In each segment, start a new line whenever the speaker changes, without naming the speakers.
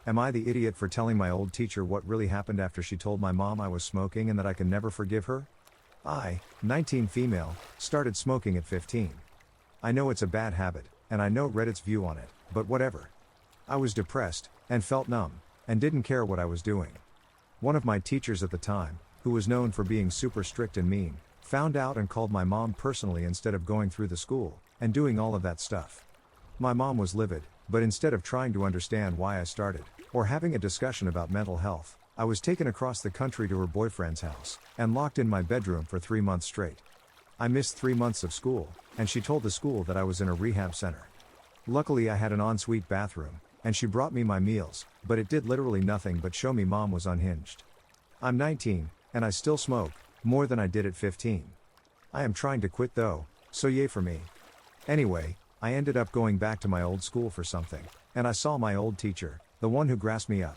Am I the idiot for telling my old teacher what really happened after she told my mom I was smoking and that I can never forgive her? I, 19 female, started smoking at 15. I know it's a bad habit, and I know Reddit's view on it, but whatever. I was depressed, and felt numb, and didn't care what I was doing. One of my teachers at the time, who was known for being super strict and mean, found out and called my mom personally instead of going through the school, and doing all of that stuff. My mom was livid, but instead of trying to understand why I started, or having a discussion about mental health, I was taken across the country to her boyfriend's house, and locked in my bedroom for 3 months straight. I missed 3 months of school, and she told the school that I was in a rehab center. Luckily I had an ensuite bathroom, and she brought me my meals, but it did literally nothing but show me mom was unhinged. I'm 19, and I still smoke, more than I did at 15. I am trying to quit though, so yay for me. Anyway, I ended up going back to my old school for something, and I saw my old teacher, the one who grassed me up.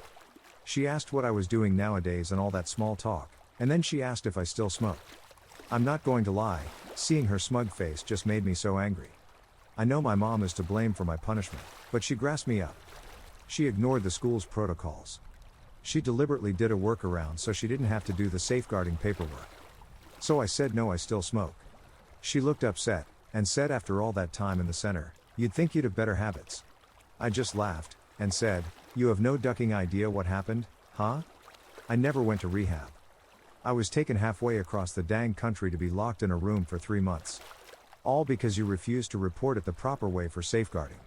She asked what I was doing nowadays and all that small talk, and then she asked if I still smoked. I'm not going to lie, seeing her smug face just made me so angry. I know my mom is to blame for my punishment, but she grassed me up. She ignored the school's protocols. She deliberately did a workaround so she didn't have to do the safeguarding paperwork. So I said no, I still smoke. She looked upset, and said after all that time in the center, you'd think you'd have better habits. I just laughed, and said, you have no ducking idea what happened, huh? I never went to rehab. I was taken halfway across the dang country to be locked in a room for 3 months. All because you refused to report it the proper way for safeguarding.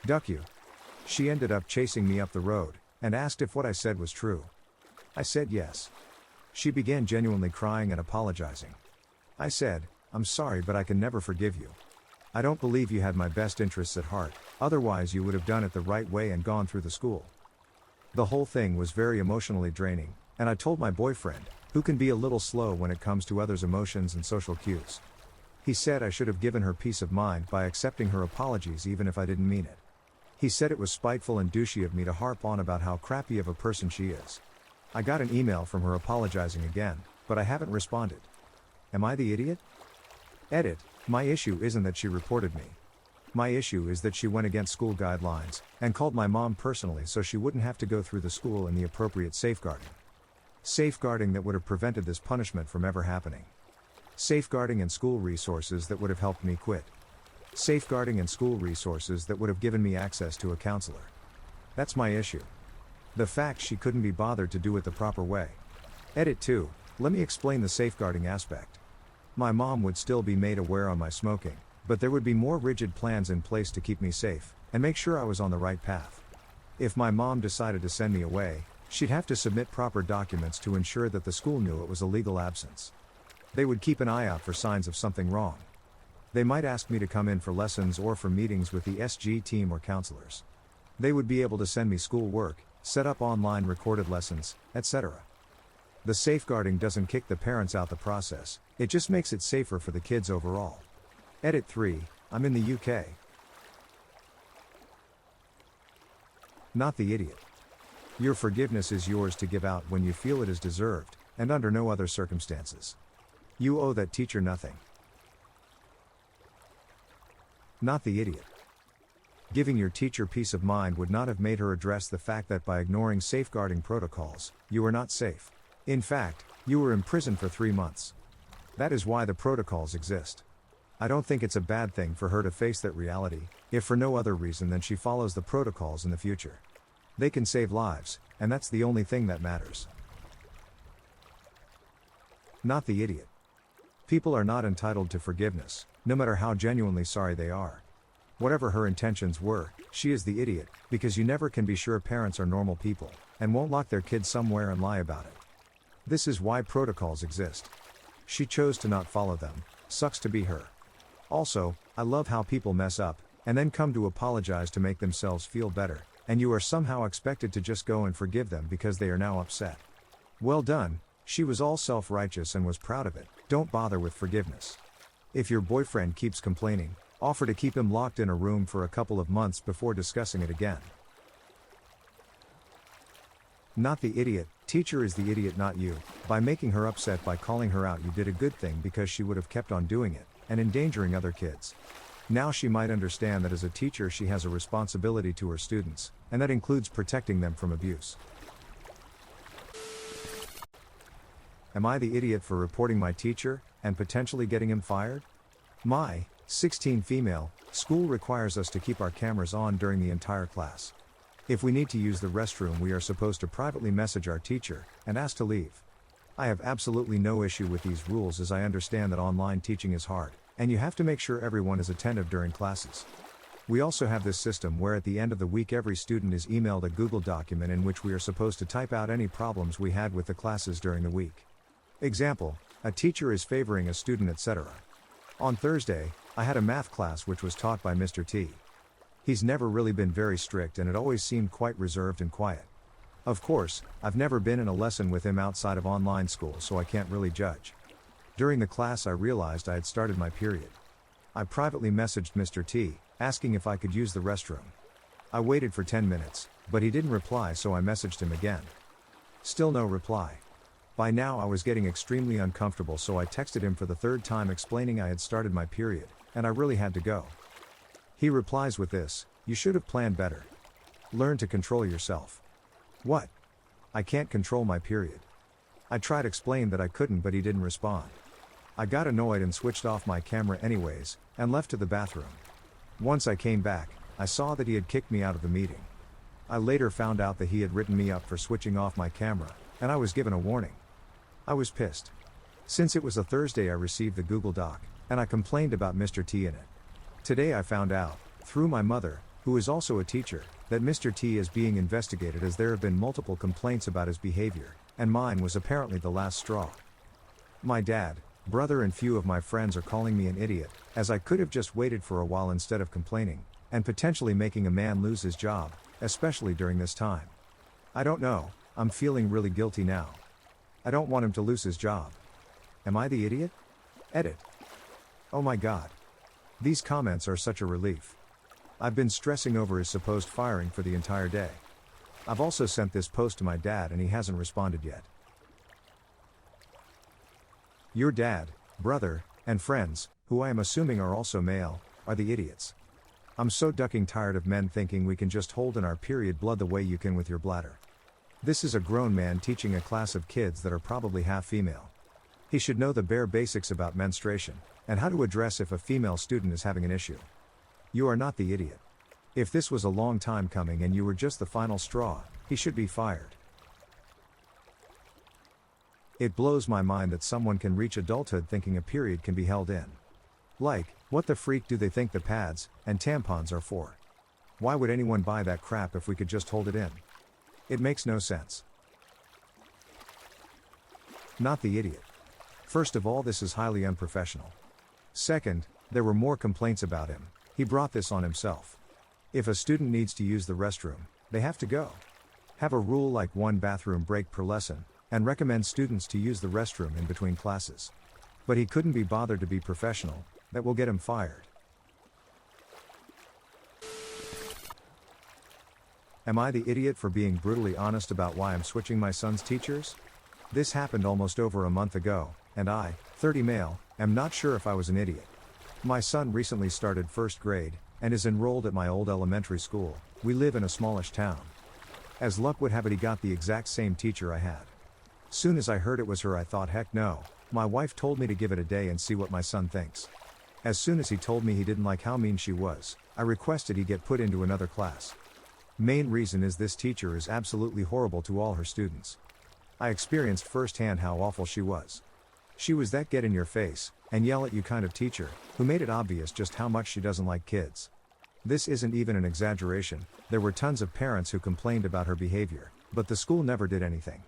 Duck you. She ended up chasing me up the road, and asked if what I said was true. I said yes. She began genuinely crying and apologizing. I said, I'm sorry but I can never forgive you. I don't believe you had my best interests at heart, otherwise you would have done it the right way and gone through the school. The whole thing was very emotionally draining, and I told my boyfriend, who can be a little slow when it comes to others' emotions and social cues. He said I should have given her peace of mind by accepting her apologies even if I didn't mean it. He said it was spiteful and douchey of me to harp on about how crappy of a person she is. I got an email from her apologizing again, but I haven't responded. Am I the idiot? Edit, my issue isn't that she reported me. My issue is that she went against school guidelines, and called my mom personally so she wouldn't have to go through the school and the appropriate safeguarding. Safeguarding that would have prevented this punishment from ever happening. Safeguarding and school resources that would have helped me quit. Safeguarding and school resources that would have given me access to a counselor. That's my issue. The fact she couldn't be bothered to do it the proper way. Edit 2, let me explain the safeguarding aspect. My mom would still be made aware on my smoking, but there would be more rigid plans in place to keep me safe, and make sure I was on the right path. If my mom decided to send me away, she'd have to submit proper documents to ensure that the school knew it was a legal absence. They would keep an eye out for signs of something wrong. They might ask me to come in for lessons or for meetings with the SG team or counselors. They would be able to send me school work, set up online recorded lessons, etc. The safeguarding doesn't kick the parents out the process, it just makes it safer for the kids overall. Edit 3, I'm in the UK. Not the idiot. Your forgiveness is yours to give out when you feel it is deserved, and under no other circumstances. You owe that teacher nothing. Not the idiot. Giving your teacher peace of mind would not have made her address the fact that by ignoring safeguarding protocols, you were not safe. In fact, you were imprisoned for 3 months. That is why the protocols exist. I don't think it's a bad thing for her to face that reality, if for no other reason than she follows the protocols in the future. They can save lives, and that's the only thing that matters. Not the idiot. People are not entitled to forgiveness, no matter how genuinely sorry they are. Whatever her intentions were, she is the idiot, because you never can be sure parents are normal people, and won't lock their kids somewhere and lie about it. This is why protocols exist. She chose to not follow them, sucks to be her. Also, I love how people mess up, and then come to apologize to make themselves feel better, and you are somehow expected to just go and forgive them because they are now upset. Well done, she was all self-righteous and was proud of it. Don't bother with forgiveness. If your boyfriend keeps complaining, offer to keep him locked in a room for a couple of months before discussing it again. Not the idiot, teacher is the idiot, not you. By making her upset by calling her out, you did a good thing because she would have kept on doing it, and endangering other kids. Now she might understand that as a teacher she has a responsibility to her students, and that includes protecting them from abuse. Am I the idiot for reporting my teacher, and potentially getting him fired? My 16 female school requires us to keep our cameras on during the entire class. If we need to use the restroom, we are supposed to privately message our teacher and ask to leave. I have absolutely no issue with these rules, as I understand that online teaching is hard, and you have to make sure everyone is attentive during classes. We also have this system where at the end of the week every student is emailed a Google document in which we are supposed to type out any problems we had with the classes during the week. Example, a teacher is favoring a student, etc. On Thursday, I had a math class which was taught by Mr. T. He's never really been very strict, and it always seemed quite reserved and quiet. Of course, I've never been in a lesson with him outside of online school, so I can't really judge. During the class I realized I had started my period. I privately messaged Mr. T, asking if I could use the restroom. I waited for 10 minutes, but he didn't reply, so I messaged him again. Still no reply. By now I was getting extremely uncomfortable, so I texted him for the third time explaining I had started my period, and I really had to go. He replies with this: "You should have planned better. Learn to control yourself." What? I can't control my period. I tried to explain that I couldn't, but he didn't respond. I got annoyed and switched off my camera anyways, and left to the bathroom. Once I came back, I saw that he had kicked me out of the meeting. I later found out that he had written me up for switching off my camera, and I was given a warning. I was pissed. Since it was a Thursday, I received the Google Doc, and I complained about Mr. T in it. Today I found out, through my mother, who is also a teacher, that Mr. T is being investigated, as there have been multiple complaints about his behavior, and mine was apparently the last straw. My dad, brother and few of my friends are calling me an idiot, as I could have just waited for a while instead of complaining, and potentially making a man lose his job, especially during this time. I don't know, I'm feeling really guilty now. I don't want him to lose his job. Am I the idiot? Edit. Oh my god. These comments are such a relief. I've been stressing over his supposed firing for the entire day. I've also sent this post to my dad and he hasn't responded yet. Your dad, brother, and friends, who I am assuming are also male, are the idiots. I'm so ducking tired of men thinking we can just hold in our period blood the way you can with your bladder. This is a grown man teaching a class of kids that are probably half female. He should know the bare basics about menstruation, and how to address if a female student is having an issue. You are not the idiot. If this was a long time coming and you were just the final straw, he should be fired. It blows my mind that someone can reach adulthood thinking a period can be held in. Like, what the freak do they think the pads and tampons are for? Why would anyone buy that crap if we could just hold it in? It makes no sense. Not the idiot. First of all, this is highly unprofessional. Second, there were more complaints about him. He brought this on himself. If a student needs to use the restroom, they have to go. Have a rule like 1 bathroom break per lesson, and recommend students to use the restroom in between classes. But he couldn't be bothered to be professional. That will get him fired. Am I the idiot for being brutally honest about why I'm switching my son's teachers? This happened almost over a month ago, and I, 30 male, am not sure if I was an idiot. My son recently started 1st grade, and is enrolled at my old elementary school. We live in a smallish town. As luck would have it, he got the exact same teacher I had. Soon as I heard it was her, I thought, heck no. My wife told me to give it a day and see what my son thinks. As soon as he told me he didn't like how mean she was, I requested he get put into another class. Main reason is this teacher is absolutely horrible to all her students. I experienced firsthand how awful she was. She was that get in your face and yell at you kind of teacher, who made it obvious just how much she doesn't like kids. This isn't even an exaggeration. There were tons of parents who complained about her behavior, but the school never did anything.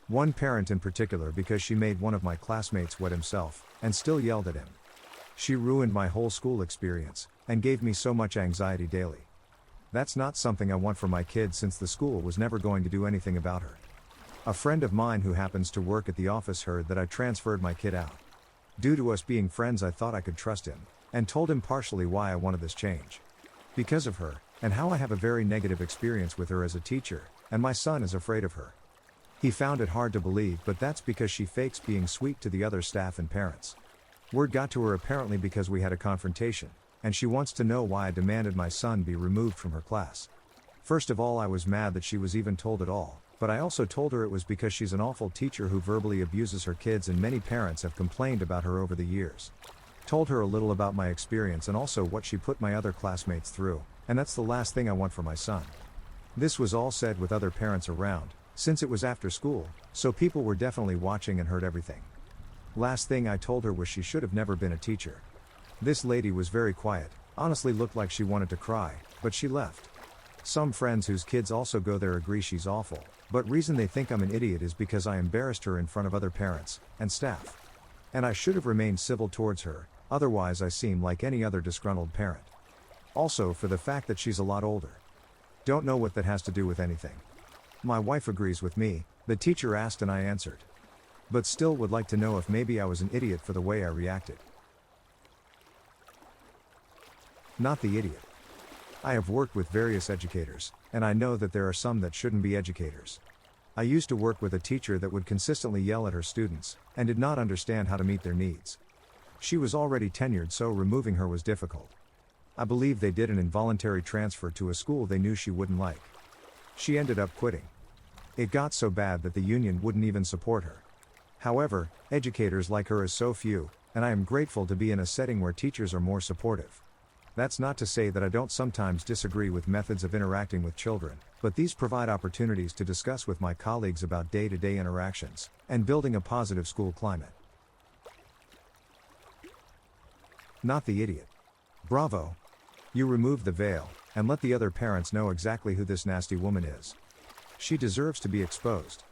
One parent in particular, because she made one of my classmates wet himself, and still yelled at him. She ruined my whole school experience, and gave me so much anxiety daily. That's not something I want for my kids, since the school was never going to do anything about her. A friend of mine who happens to work at the office heard that I transferred my kid out. Due to us being friends, I thought I could trust him, and told him partially why I wanted this change. Because of her, and how I have a very negative experience with her as a teacher, and my son is afraid of her. He found it hard to believe, but that's because she fakes being sweet to the other staff and parents. Word got to her apparently because we had a confrontation, and she wants to know why I demanded my son be removed from her class. First of all, I was mad that she was even told at all, but I also told her it was because she's an awful teacher who verbally abuses her kids, and many parents have complained about her over the years. Told her a little about my experience and also what she put my other classmates through, and that's the last thing I want for my son. This was all said with other parents around, since it was after school, so people were definitely watching and heard everything. Last thing I told her was she should have never been a teacher. This lady was very quiet, honestly looked like she wanted to cry, but she left. Some friends whose kids also go there agree she's awful, but reason they think I'm an idiot is because I embarrassed her in front of other parents and staff. And I should have remained civil towards her, otherwise I seem like any other disgruntled parent. Also for the fact that she's a lot older. Don't know what that has to do with anything. My wife agrees with me, the teacher asked and I answered. But still would like to know if maybe I was an idiot for the way I reacted. Not the idiot. I have worked with various educators, and I know that there are some that shouldn't be educators. I used to work with a teacher that would consistently yell at her students, and did not understand how to meet their needs. She was already tenured, so removing her was difficult. I believe they did an involuntary transfer to a school they knew she wouldn't like. She ended up quitting. It got so bad that the union wouldn't even support her. However, educators like her is so few, and I am grateful to be in a setting where teachers are more supportive. That's not to say that I don't sometimes disagree with methods of interacting with children, but these provide opportunities to discuss with my colleagues about day-to-day interactions, and building a positive school climate. Not the idiot. Bravo! You removed the veil, and let the other parents know exactly who this nasty woman is. She deserves to be exposed.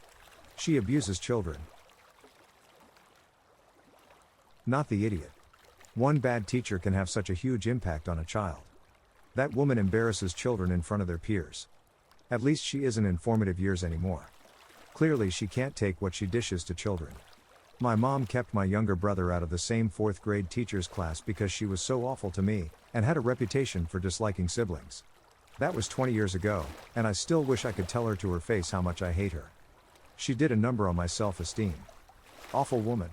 She abuses children. Not the idiot. One bad teacher can have such a huge impact on a child. That woman embarrasses children in front of their peers. At least she isn't in formative years anymore. Clearly she can't take what she dishes to children. My mom kept my younger brother out of the same 4th grade teacher's class because she was so awful to me, and had a reputation for disliking siblings. That was 20 years ago, and I still wish I could tell her to her face how much I hate her. She did a number on my self-esteem. Awful woman.